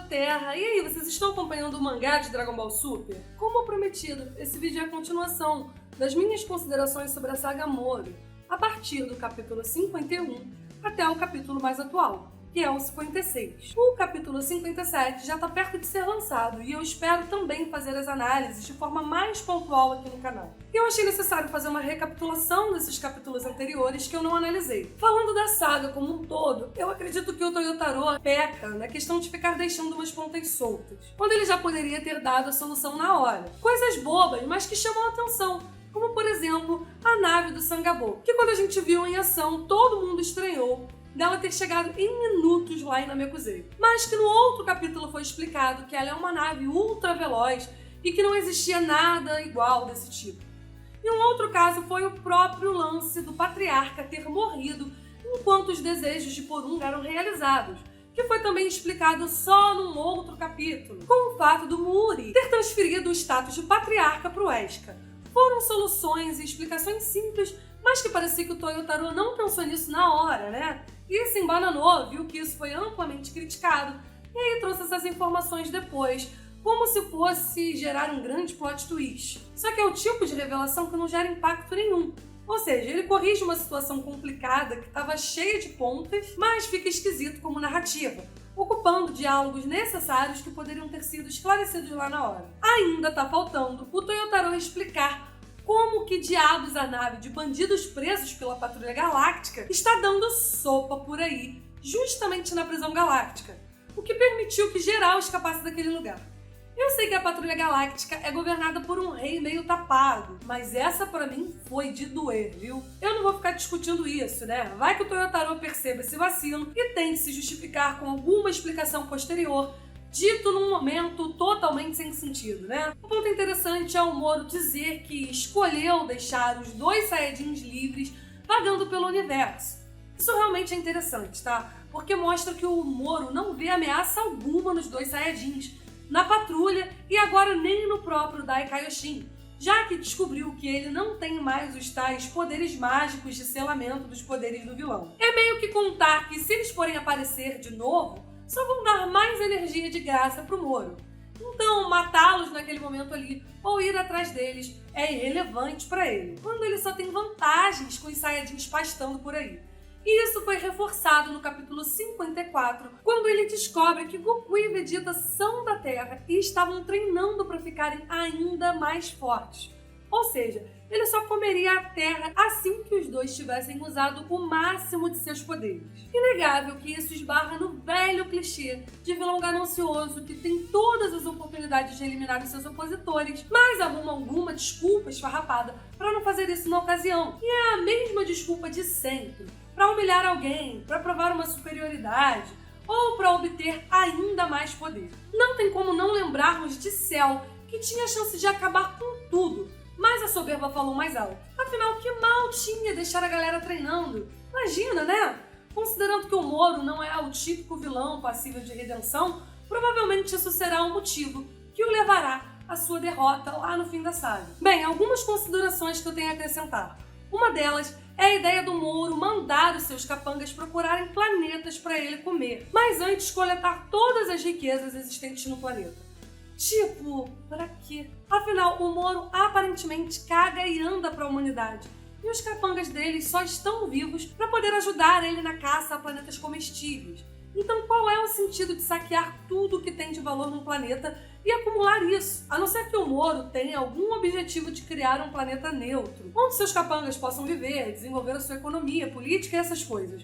Terra! E aí, vocês estão acompanhando o mangá de Dragon Ball Super? Como prometido, esse vídeo é a continuação das minhas considerações sobre a saga Moro, a partir do capítulo 51 até o capítulo mais atual, que é o 56. O capítulo 57 já está perto de ser lançado e eu espero também fazer as análises de forma mais pontual aqui no canal. E eu achei necessário fazer uma recapitulação desses capítulos anteriores que eu não analisei. Falando da saga como um todo, eu acredito que o Toyotaro peca na questão de ficar deixando umas pontas soltas, quando ele já poderia ter dado a solução na hora. Coisas bobas, mas que chamam a atenção, como por exemplo, a nave do Sangabou, que quando a gente viu em ação, todo mundo estranhou dela ter chegado em minutos lá em Namekusei. Mas que no outro capítulo foi explicado que ela é uma nave ultra veloz e que não existia nada igual desse tipo. E um outro caso foi o próprio lance do Patriarca ter morrido enquanto os desejos de Porunga eram realizados, que foi também explicado só num outro capítulo, com o fato do Muri ter transferido o status de Patriarca para o Esca. Foram soluções e explicações simples, mas que parecia que o Toyotaro não pensou nisso na hora, né? E se embananou, viu que isso foi amplamente criticado, e aí trouxe essas informações depois, como se fosse gerar um grande plot twist. Só que é o tipo de revelação que não gera impacto nenhum. Ou seja, ele corrige uma situação complicada que estava cheia de pontas, mas fica esquisito como narrativa, ocupando diálogos necessários que poderiam ter sido esclarecidos lá na hora. Ainda tá faltando o Toyotaro explicar como que diabos a nave de bandidos presos pela Patrulha Galáctica está dando sopa por aí, justamente na prisão galáctica, o que permitiu que geral escapasse daquele lugar. Eu sei que a Patrulha Galáctica é governada por um rei meio tapado, mas essa pra mim foi de doer, viu? Eu não vou ficar discutindo isso, né? Vai que o Toyotaro perceba esse vacilo e tente se justificar com alguma explicação posterior, dito num momento totalmente sem sentido, né? Um ponto interessante é o Moro dizer que escolheu deixar os dois Saiyajins livres vagando pelo universo. Isso realmente é interessante, tá? Porque mostra que o Moro não vê ameaça alguma nos dois Saiyajins, na patrulha e agora nem no próprio Dai Kaioshin, já que descobriu que ele não tem mais os tais poderes mágicos de selamento dos poderes do vilão. É meio que contar que se eles forem aparecer de novo, só vão dar mais energia de graça pro Moro. Então, matá-los naquele momento ali ou ir atrás deles é irrelevante para ele, quando ele só tem vantagens com os Saiyajins pastando por aí. E isso foi reforçado no capítulo 54, quando ele descobre que Goku e Vegeta são da Terra e estavam treinando para ficarem ainda mais fortes. Ou seja, ele só comeria a Terra assim que os dois tivessem usado o máximo de seus poderes. Inegável que isso esbarra no velho clichê de vilão ganancioso que tem todas as oportunidades de eliminar os seus opositores, mas arruma alguma desculpa esfarrapada para não fazer isso na ocasião. E é a mesma desculpa de sempre, para humilhar alguém, para provar uma superioridade ou para obter ainda mais poder. Não tem como não lembrarmos de Cell, que tinha a chance de acabar com tudo, mas a soberba falou mais alto. Afinal, que mal tinha deixar a galera treinando? Imagina, né? Considerando que o Moro não é o típico vilão passível de redenção, provavelmente isso será o motivo que o levará à sua derrota lá no fim da saga. Bem, algumas considerações que eu tenho a acrescentar. Uma delas é a ideia do Moro mandar os seus capangas procurarem planetas para ele comer, mas antes coletar todas as riquezas existentes no planeta. Tipo, pra quê? Afinal, o Moro aparentemente caga e anda pra humanidade, e os capangas dele só estão vivos para poder ajudar ele na caça a planetas comestíveis. Então qual é o sentido de saquear tudo que tem de valor num planeta e acumular isso? A não ser que o Moro tenha algum objetivo de criar um planeta neutro, onde seus capangas possam viver, desenvolver a sua economia, política e essas coisas.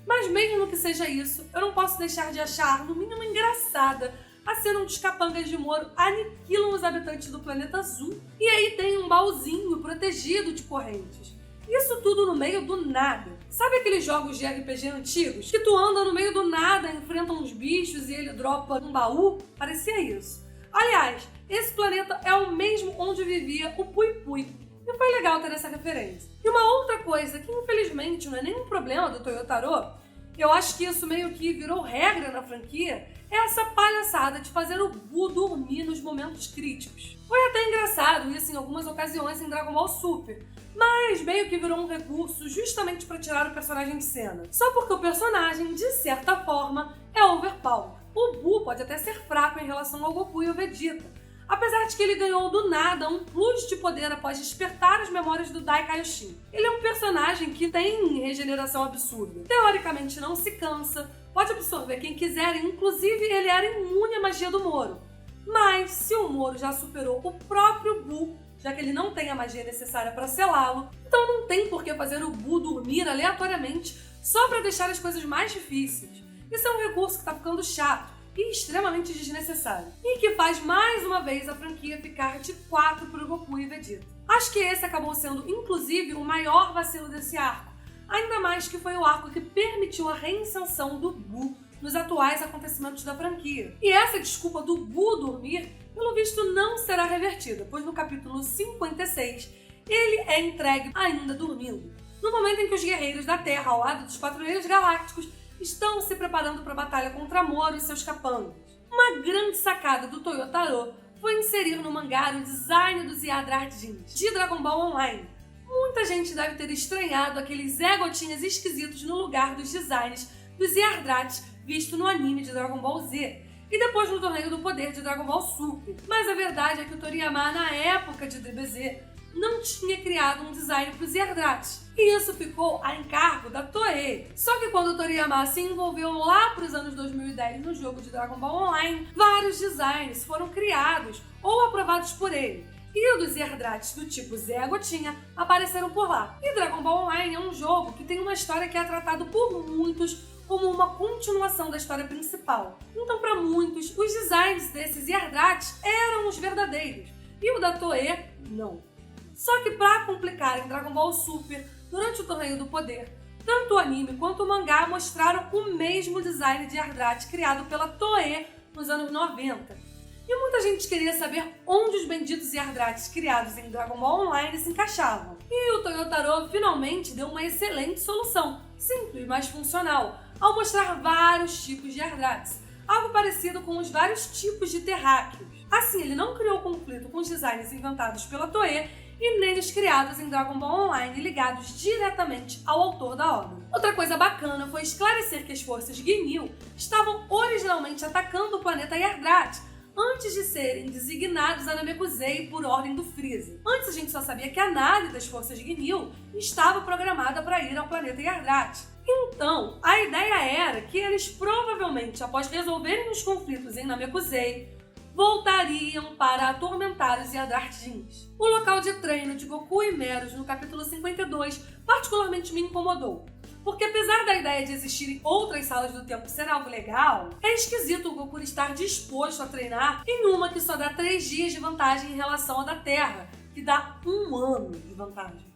Mas mesmo que seja isso, eu não posso deixar de achar, no mínimo, engraçada a cena onde os capangas de Moro aniquilam os habitantes do planeta azul. E aí tem um baúzinho protegido de correntes. Isso tudo no meio do nada. Sabe aqueles jogos de RPG antigos? Que tu anda no meio do nada, enfrenta uns bichos e ele dropa um baú? Parecia isso. Aliás, esse planeta é o mesmo onde vivia o Pui Pui. E foi legal ter essa referência. E uma outra coisa que infelizmente não é nenhum problema do Toyotaro, eu acho que isso meio que virou regra na franquia, é essa palhaçada de fazer o Buu dormir nos momentos críticos. Foi até engraçado isso em algumas ocasiões em Dragon Ball Super, mas meio que virou um recurso justamente para tirar o personagem de cena. Só porque o personagem, de certa forma, é overpower. o Buu pode até ser fraco em relação ao Goku e ao Vegeta, apesar de que ele ganhou do nada um plus de poder após despertar as memórias do Dai Kaioshin. Ele é um personagem que tem regeneração absurda. Teoricamente não se cansa, pode absorver quem quiser e inclusive ele era imune à magia do Moro. Mas se o Moro já superou o próprio Buu, já que ele não tem a magia necessária para selá-lo, então não tem por que fazer o Buu dormir aleatoriamente só para deixar as coisas mais difíceis. Isso é um recurso que tá ficando chato e extremamente desnecessário, e que faz mais uma vez a franquia ficar de 4 pro Goku e Vegeta. Acho que esse acabou sendo, inclusive, o maior vacilo desse arco, ainda mais que foi o arco que permitiu a reinserção do Buu nos atuais acontecimentos da franquia. E essa desculpa do Buu dormir, pelo visto, não será revertida, pois no capítulo 56, ele é entregue ainda dormindo, no momento em que os guerreiros da Terra, ao lado dos Patrulheiros Galácticos, estão se preparando para a batalha contra Moro e seus capangas. Uma grande sacada do Toyotaro foi inserir no mangá o design dos Yardratins de Dragon Ball Online. Muita gente deve ter estranhado aqueles Zé Gotinhas esquisitos no lugar dos designs dos Yardrats visto no anime de Dragon Ball Z e depois no Torneio do Poder de Dragon Ball Super. Mas a verdade é que o Toriyama, na época de DBZ, não tinha criado um design para os Yardrats, e isso ficou a encargo da Toei. Só que quando o Toriyama se envolveu lá para os anos 2010 no jogo de Dragon Ball Online, vários designs foram criados ou aprovados por ele, e o dos Yardrats do tipo Zé Gotinha apareceram por lá. E Dragon Ball Online é um jogo que tem uma história que é tratado por muitos como uma continuação da história principal. Então, para muitos, os designs desses Yardrats eram os verdadeiros, e o da Toei, não. Só que para complicar em Dragon Ball Super, durante o Torneio do Poder, tanto o anime quanto o mangá mostraram o mesmo design de Yardrat criado pela Toei nos anos 90. E muita gente queria saber onde os benditos Yardrats criados em Dragon Ball Online se encaixavam. E o Toyotaro finalmente deu uma excelente solução, simples, mas funcional, ao mostrar vários tipos de Yardrats, algo parecido com os vários tipos de terráqueos. Assim, ele não criou conflito com os designs inventados pela Toei e nem os criados em Dragon Ball Online ligados diretamente ao autor da obra. Outra coisa bacana foi esclarecer que as forças Ginyu estavam originalmente atacando o planeta Yardrat, antes de serem designados a Namekusei por ordem do Freeza. Antes a gente só sabia que a nave das forças Ginyu estava programada para ir ao planeta Yardrat. Então, a ideia era que eles provavelmente, após resolverem os conflitos em Namekusei, voltariam para atormentar os Yardratins. O local de treino de Goku e Meros no capítulo 52 particularmente me incomodou, porque apesar da ideia de existirem outras salas do tempo ser algo legal, é esquisito o Goku estar disposto a treinar em uma que só dá 3 dias de vantagem em relação à da Terra, que dá 1 ano de vantagem.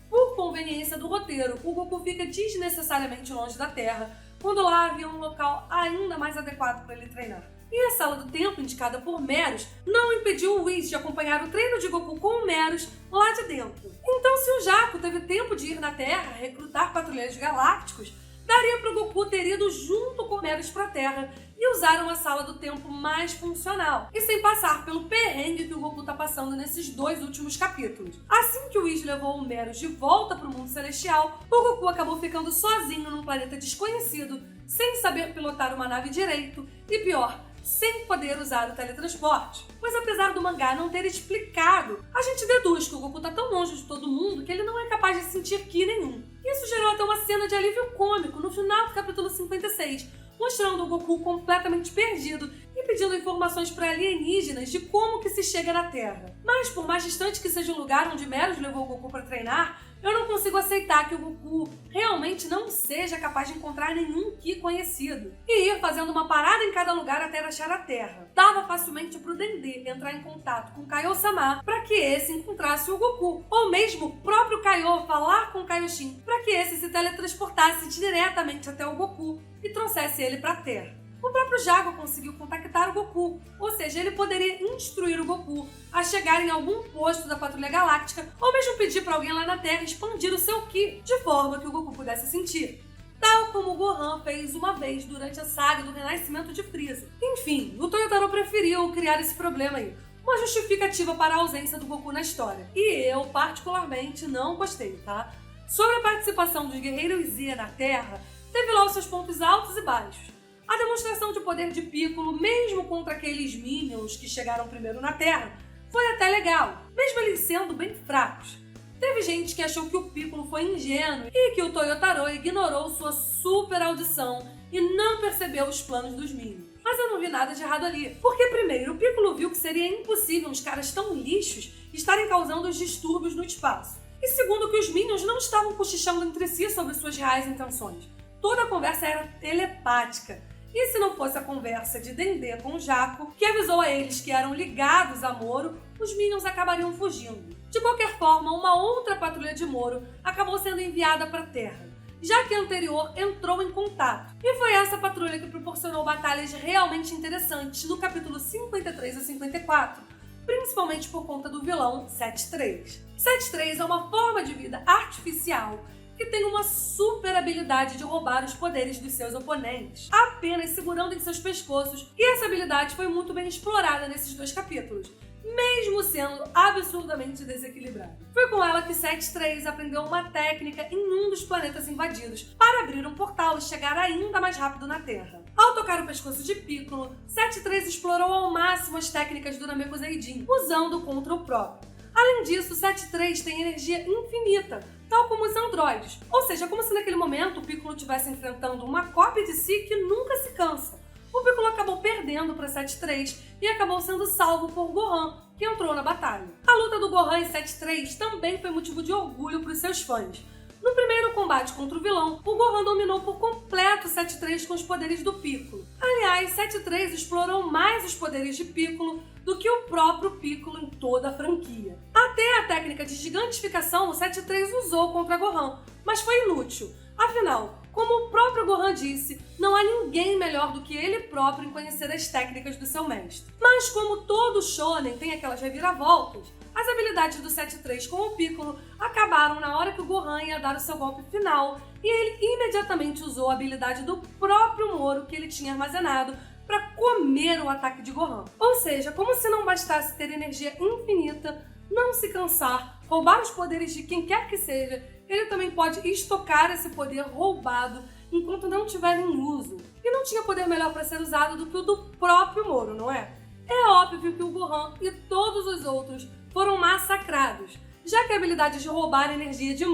Por conveniência do roteiro, o Goku fica desnecessariamente longe da Terra, quando lá havia um local ainda mais adequado para ele treinar. E a sala do tempo, indicada por Meros, não impediu o Whis de acompanhar o treino de Goku com o Meros lá de dentro. Então, se o Jaco teve tempo de ir na Terra recrutar patrulheiros galácticos, daria para o Goku ter ido junto com Meros para a Terra e usar uma sala do tempo mais funcional, e sem passar pelo perrengue que o Goku tá passando nesses 2 últimos capítulos. Assim que o Whis levou o Meros de volta para o mundo celestial, o Goku acabou ficando sozinho num planeta desconhecido, sem saber pilotar uma nave direito e, pior, sem poder usar o teletransporte. Pois apesar do mangá não ter explicado, a gente deduz que o Goku tá tão longe de todo mundo que ele não é capaz de sentir ki nenhum. Isso gerou até uma cena de alívio cômico no final do capítulo 56, mostrando o Goku completamente perdido e pedindo informações para alienígenas de como que se chega na Terra. Mas por mais distante que seja o lugar onde Meros levou o Goku para treinar, eu não consigo aceitar que o Goku realmente não seja capaz de encontrar nenhum Ki conhecido e ir fazendo uma parada em cada lugar até achar a Terra. Dava facilmente pro Dendê entrar em contato com Kaiô-sama para que esse encontrasse o Goku, ou mesmo o próprio Kaiô falar com Kaioshin para que esse se teletransportasse diretamente até o Goku e trouxesse ele para a Terra. O próprio Jago conseguiu contactar o Goku, ou seja, ele poderia instruir o Goku a chegar em algum posto da Patrulha Galáctica ou mesmo pedir para alguém lá na Terra expandir o seu Ki, de forma que o Goku pudesse sentir, tal como o Gohan fez uma vez durante a saga do renascimento de Freeza. Enfim, o Toyotaro preferiu criar esse problema aí, uma justificativa para a ausência do Goku na história, e eu particularmente não gostei, tá? Sobre a participação dos Guerreiros Z na Terra, teve lá os seus pontos altos e baixos. A demonstração de poder de Piccolo, mesmo contra aqueles Minions que chegaram primeiro na Terra, foi até legal, mesmo eles sendo bem fracos. Teve gente que achou que o Piccolo foi ingênuo e que o Toyotaro ignorou sua super audição e não percebeu os planos dos Minions. Mas eu não vi nada de errado ali, porque primeiro o Piccolo viu que seria impossível uns caras tão lixos estarem causando os distúrbios no espaço. E segundo que os Minions não estavam cochichando entre si sobre suas reais intenções. Toda a conversa era telepática. E se não fosse a conversa de Dendê com o Jaco, que avisou a eles que eram ligados a Moro, os Minions acabariam fugindo. De qualquer forma, uma outra patrulha de Moro acabou sendo enviada para a Terra, já que a anterior entrou em contato. E foi essa patrulha que proporcionou batalhas realmente interessantes no capítulo 53 a 54, principalmente por conta do vilão 7-3. 7-3 é uma forma de vida artificial que tem uma super habilidade de roubar os poderes dos seus oponentes, apenas segurando em seus pescoços, e essa habilidade foi muito bem explorada nesses dois capítulos, mesmo sendo absurdamente desequilibrada. Foi com ela que 7-3 aprendeu uma técnica em um dos planetas invadidos para abrir um portal e chegar ainda mais rápido na Terra. Ao tocar o pescoço de Piccolo, 7-3 explorou ao máximo as técnicas do Namekuseidin, usando contra o próprio. Além disso, 7-3 tem energia infinita, tal como os androides, ou seja, como se naquele momento o Piccolo estivesse enfrentando uma cópia de si que nunca se cansa. O Piccolo acabou perdendo para 7-3 e acabou sendo salvo por Gohan, que entrou na batalha. A luta do Gohan e 7-3 também foi motivo de orgulho para os seus fãs. No primeiro combate contra o vilão, o Gohan dominou por completo 7-3 com os poderes do Piccolo. Aliás, 7-3 explorou mais os poderes de Piccolo do que o próprio Piccolo em toda a franquia. Até a técnica de gigantificação o 7-3 usou contra Gohan, mas foi inútil. Afinal, como o próprio Gohan disse, não há ninguém melhor do que ele próprio em conhecer as técnicas do seu mestre. Mas como todo shonen tem aquelas reviravoltas, as habilidades do 7-3 com o Piccolo acabaram na hora que o Gohan ia dar o seu golpe final e ele imediatamente usou a habilidade do próprio Moro que ele tinha armazenado para comer o ataque de Gohan. Ou seja, como se não bastasse ter energia infinita, não se cansar, roubar os poderes de quem quer que seja, ele também pode estocar esse poder roubado enquanto não tiver em uso. E não tinha poder melhor para ser usado do que o do próprio Moro, não é? É óbvio que o Gohan e todos os outros foram massacrados, já que a habilidade de roubar energia de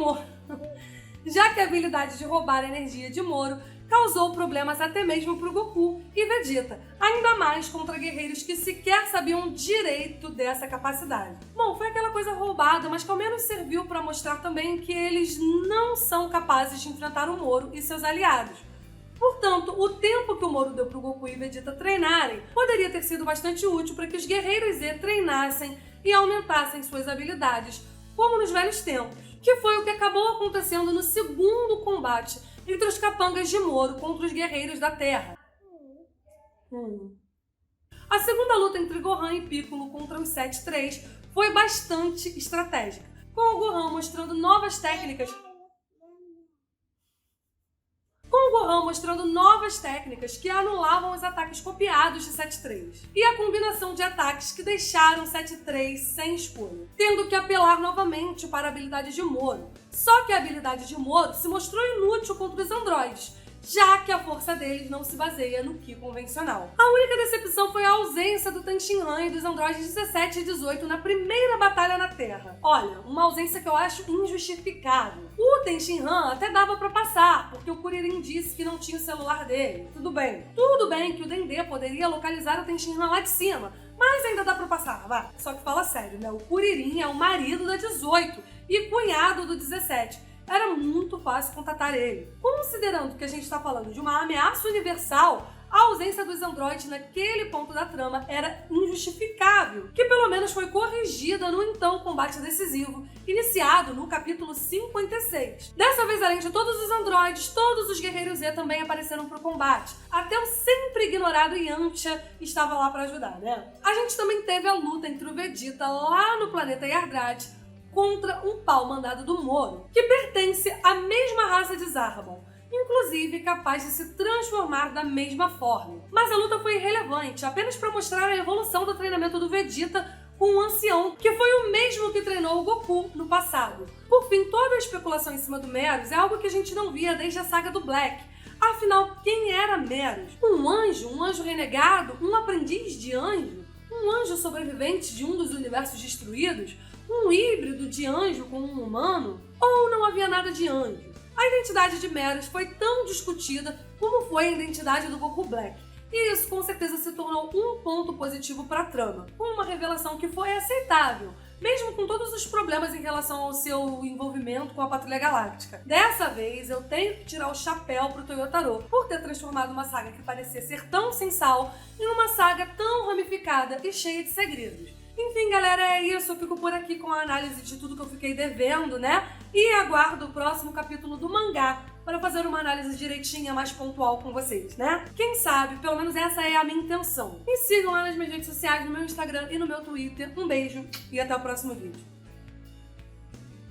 Moro causou problemas até mesmo para o Goku e Vegeta, ainda mais contra guerreiros que sequer sabiam direito dessa capacidade. Bom, foi aquela coisa roubada, mas que ao menos serviu para mostrar também que eles não são capazes de enfrentar o Moro e seus aliados. Portanto, o tempo que o Moro deu para o Goku e Vegeta treinarem poderia ter sido bastante útil para que os guerreiros Z treinassem e aumentassem suas habilidades, como nos velhos tempos, que foi o que acabou acontecendo no segundo combate entre os capangas de Moro contra os guerreiros da Terra. A segunda luta entre Gohan e Piccolo contra os 7-3 foi bastante estratégica, com o Gohan mostrando novas técnicas que anulavam os ataques copiados de 7-3 e a combinação de ataques que deixaram 7-3 sem escolha, tendo que apelar novamente para a habilidade de Moro. Só que a habilidade de Moro se mostrou inútil contra os androides, já que a força deles não se baseia no Ki convencional. A única decepção foi a ausência do Tenshinhan e dos androides 17 e 18 na primeira batalha na Terra. Olha, uma ausência que eu acho injustificável. O Tenshinhan até dava pra passar, porque o Kuririn disse que não tinha o celular dele. Tudo bem que o Dendê poderia localizar o Tenshinhan lá de cima, mas ainda dá pra passar, vai. Só que fala sério, né? O Kuririn é o marido da 18 e cunhado do 17. Era muito fácil contatar ele. Considerando que a gente está falando de uma ameaça universal, a ausência dos androides naquele ponto da trama era injustificável, que pelo menos foi corrigida no então combate decisivo, iniciado no capítulo 56. Dessa vez, além de todos os androides, todos os guerreiros Z também apareceram pro combate. Até o sempre ignorado Yamcha estava lá para ajudar, né? A gente também teve a luta entre o Vegeta lá no planeta Yardrath contra um pau mandado do Moro, que pertence à mesma raça de Zarbon, inclusive capaz de se transformar da mesma forma. Mas a luta foi irrelevante, apenas para mostrar a evolução do treinamento do Vegeta com um ancião, que foi o mesmo que treinou o Goku no passado. Por fim, toda a especulação em cima do Meros é algo que a gente não via desde a saga do Black. Afinal, quem era Meros? Um anjo renegado, um aprendiz de anjo? Um anjo sobrevivente de um dos universos destruídos? Um híbrido de anjo com um humano? Ou não havia nada de anjo? A identidade de Meros foi tão discutida como foi a identidade do Goku Black. E isso com certeza se tornou um ponto positivo para a trama, uma revelação que foi aceitável, mesmo com todos os problemas em relação ao seu envolvimento com a Patrulha Galáctica. Dessa vez eu tenho que tirar o chapéu pro Toyotaro por ter transformado uma saga que parecia ser tão sem sal em uma saga tão ramificada e cheia de segredos. Enfim, galera, é isso. Eu fico por aqui com a análise de tudo que eu fiquei devendo, né? E aguardo o próximo capítulo do mangá para fazer uma análise direitinha, mais pontual com vocês, né? Quem sabe, pelo menos essa é a minha intenção. Me sigam lá nas minhas redes sociais, no meu Instagram e no meu Twitter. Um beijo e até o próximo vídeo.